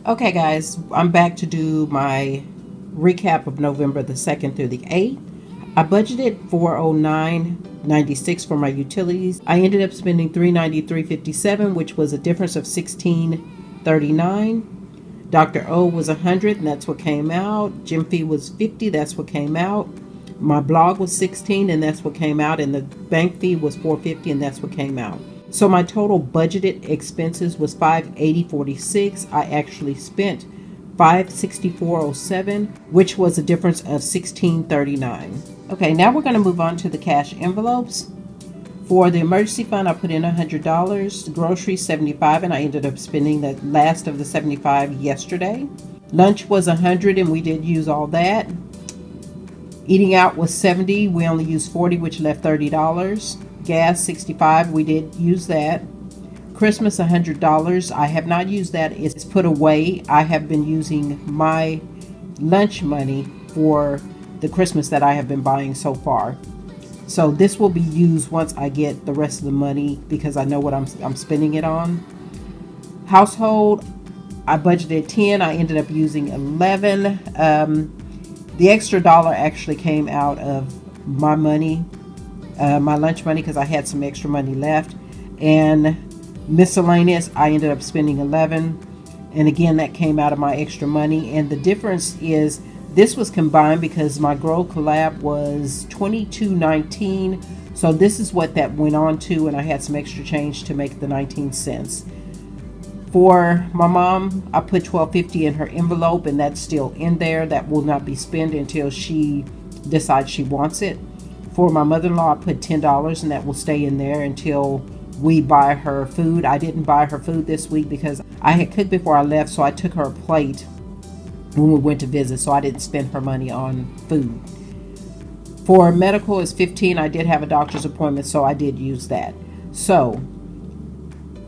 Okay guys, I'm back to do my recap of November the 2nd through the 8th. I budgeted $409.96 for my utilities. I ended up spending $393.57, which was a difference of $16.39. Dr. O was $100, and that's what came out. Gym fee was $50, that's what came out. My blog was $16, and that's what came out. And the bank fee was $450, and that's what came out. So my total budgeted expenses was $580.46. I actually spent $564.07, which was a difference of $16.39. Okay, now we're going to move on to the cash envelopes. For the emergency fund, I put in $100. Groceries, $75, and I ended up spending the last of the $75 yesterday. Lunch was $100, and we did use all that. Eating out was $70. We only used $40, which left $30. Gas, $65. We did use that. Christmas, $100. I have not used that. It's put away. I have been using my lunch money for the Christmas that I have been buying so far. So this will be used once I get the rest of the money because I know what I'm spending it on. Household, I budgeted 10. I ended up using 11. The extra dollar actually came out of my money, my lunch money, because I had some extra money left. And miscellaneous, I ended up spending 11. And again, that came out of my extra money. And the difference is this was combined because my Grow collab was $22.19. So this is what that went on to, and I had some extra change to make the 19 cents. For my mom, I put $12.50 in her envelope, and that's still in there. That will not be spent until she decides she wants it. For my mother-in-law, I put $10, and that will stay in there until we buy her food. I didn't buy her food this week because I had cooked before I left, so I took her a plate when we went to visit, so I didn't spend her money on food. For medical is $15. I did have a doctor's appointment, so I did use that. So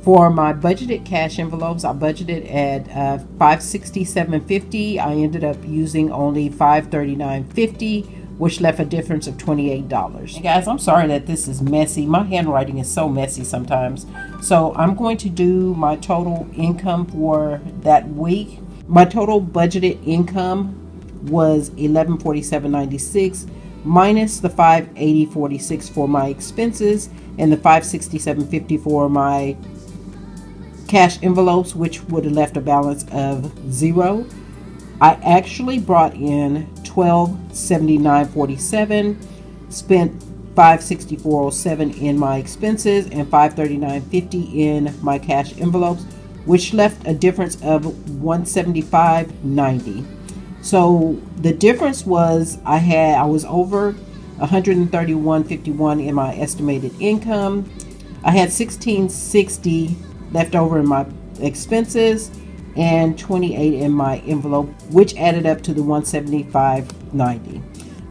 for my budgeted cash envelopes, I budgeted at $567.50. I ended up using only $539.50, which left a difference of $28. And guys, I'm sorry that this is messy. My handwriting is so messy sometimes. So I'm going to do my total income for that week. My total budgeted income was $1147.96 minus the $580.46 for my expenses and the $567.50 for my cash envelopes, which would have left a balance of $0. I actually brought in $1279.47, spent $564.07 in my expenses and $539.50 in my cash envelopes, which left a difference of $175.90. So the difference was I was over $131.51 in my estimated income. I had $1660 left over in my expenses and $28 in my envelope, which added up to the $175.90.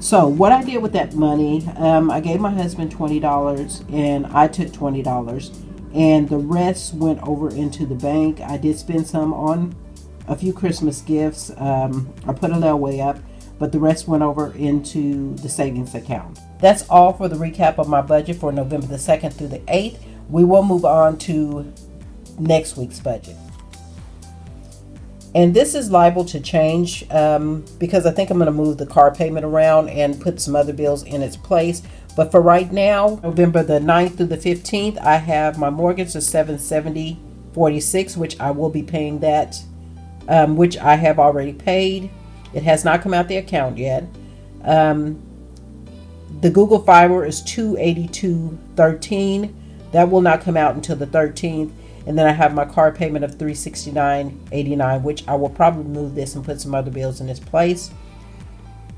So what I did with that money, I gave my husband $20 and I took $20. And the rest went over into the bank. I did spend some on a few Christmas gifts. I put a layaway up, but the rest went over into the savings account. That's all for the recap of my budget for November the 2nd through the 8th. We will move on to next week's budget. And this is liable to change because I think I'm going to move the car payment around and put some other bills in its place. But for right now, November the 9th through the 15th, I have my mortgage of $770.46, which I will be paying that, which I have already paid. It has not come out the account yet. The Google Fiber is $282.13. That will not come out until the 13th. And then I have my car payment of $369.89, which I will probably move this and put some other bills in its place.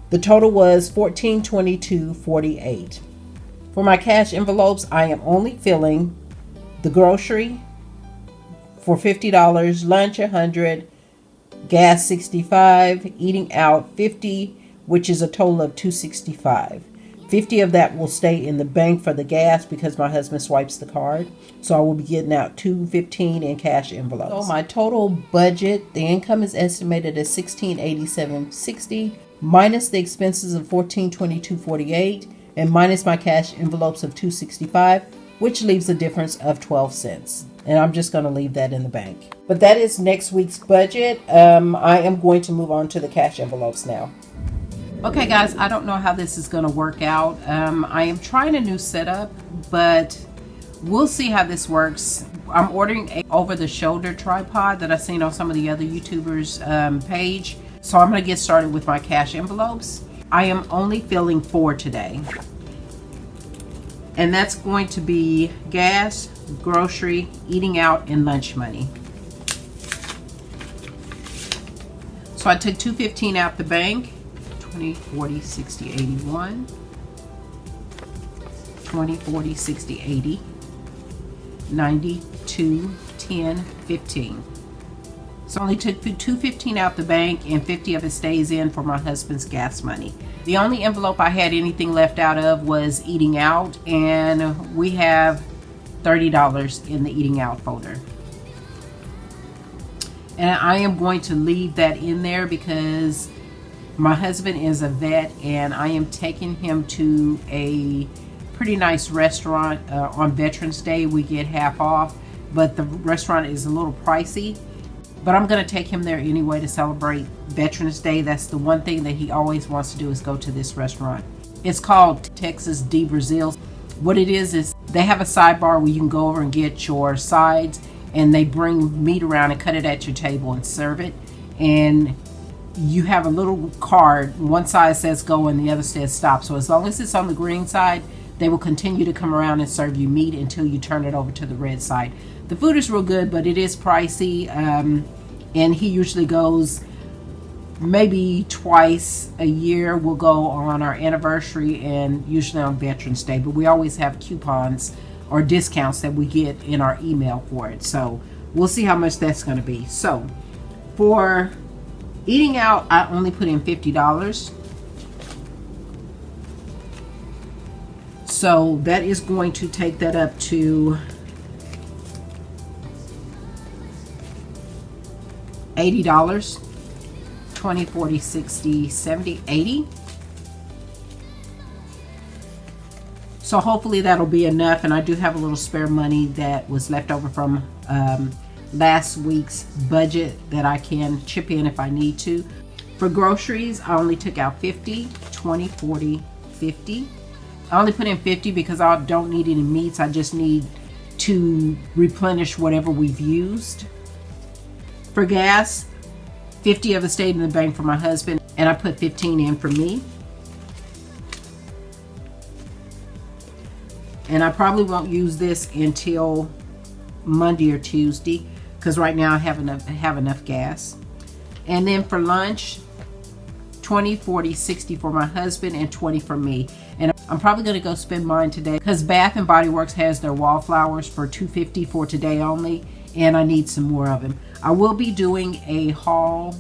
The total was $1422.48. For my cash envelopes, I am only filling the grocery for $50, lunch $100, gas $65, eating out $50, which is a total of $265. $50 of that will stay in the bank for the gas because my husband swipes the card. So I will be getting out $215 in cash envelopes. So my total budget, the income is estimated at $1687.60 minus the expenses of $1422.48 and minus my cash envelopes of $265, which leaves a difference of 12 cents. And I'm just going to leave that in the bank. But that is next week's budget. I am going to move on to the cash envelopes now. Okay guys, I don't know how this is going to work out. I am trying a new setup, but we'll see how this works. I'm ordering a over-the-shoulder tripod that I've seen on some of the other YouTubers' page. So I'm going to get started with my cash envelopes. I am only filling 4 today. And that's going to be gas, grocery, eating out, and lunch money. So I took $215 out the bank. 20, 40, 60, 81. 20, 40, 60, 80. 92, 10, 15. So I only took $215 out the bank, and 50 of it stays in for my husband's gas money. The only envelope I had anything left out of was eating out, and we have $30 in the eating out folder. And I am going to leave that in there because my husband is a vet, and I am taking him to a pretty nice restaurant on Veterans Day. We get half off, but the restaurant is a little pricey. But I'm going to take him there anyway to celebrate Veterans Day. That's the one thing that he always wants to do, is go to this restaurant. It's called Texas de Brazil. What it is they have a sidebar where you can go over and get your sides, and they bring meat around and cut it at your table and serve it. And you have a little card. One side says go and the other says stop. So as long as it's on the green side, they will continue to come around and serve you meat until you turn it over to the red side. The food is real good, but it is pricey. And he usually goes maybe twice a year. We'll go on our anniversary and usually on Veterans Day. But we always have coupons or discounts that we get in our email for it. So we'll see how much that's going to be. So for eating out, I only put in $50. So that is going to take that up to $80. 20, 40, 60, 70, 80. So hopefully that'll be enough. And I do have a little spare money that was left over from last week's budget that I can chip in if I need to. For groceries, I only took out 50, 20, 40, 50. I only put in 50 because I don't need any meats. I just need to replenish whatever we've used. For gas, 50 of it stayed in the bank for my husband, and I put 15 in for me. And I probably won't use this until Monday or Tuesday because right now I have enough gas. And then for lunch, 20, 40, 60 for my husband and 20 for me. And I'm probably going to go spend mine today because Bath and Body Works has their wallflowers for $2.50 for today only, and I need some more of them. I will be doing a haul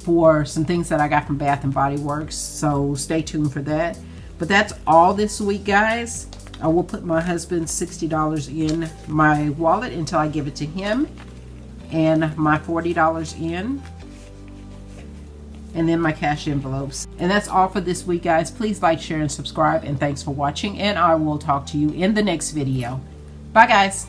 for some things that I got from Bath and Body Works, so stay tuned for that. But that's all this week, guys. I will put my husband's $60 in my wallet until I give it to him, and my $40 in, and then my cash envelopes. And that's all for this week, guys. Please like, share, and subscribe, and thanks for watching, and I will talk to you in the next video. Bye, guys.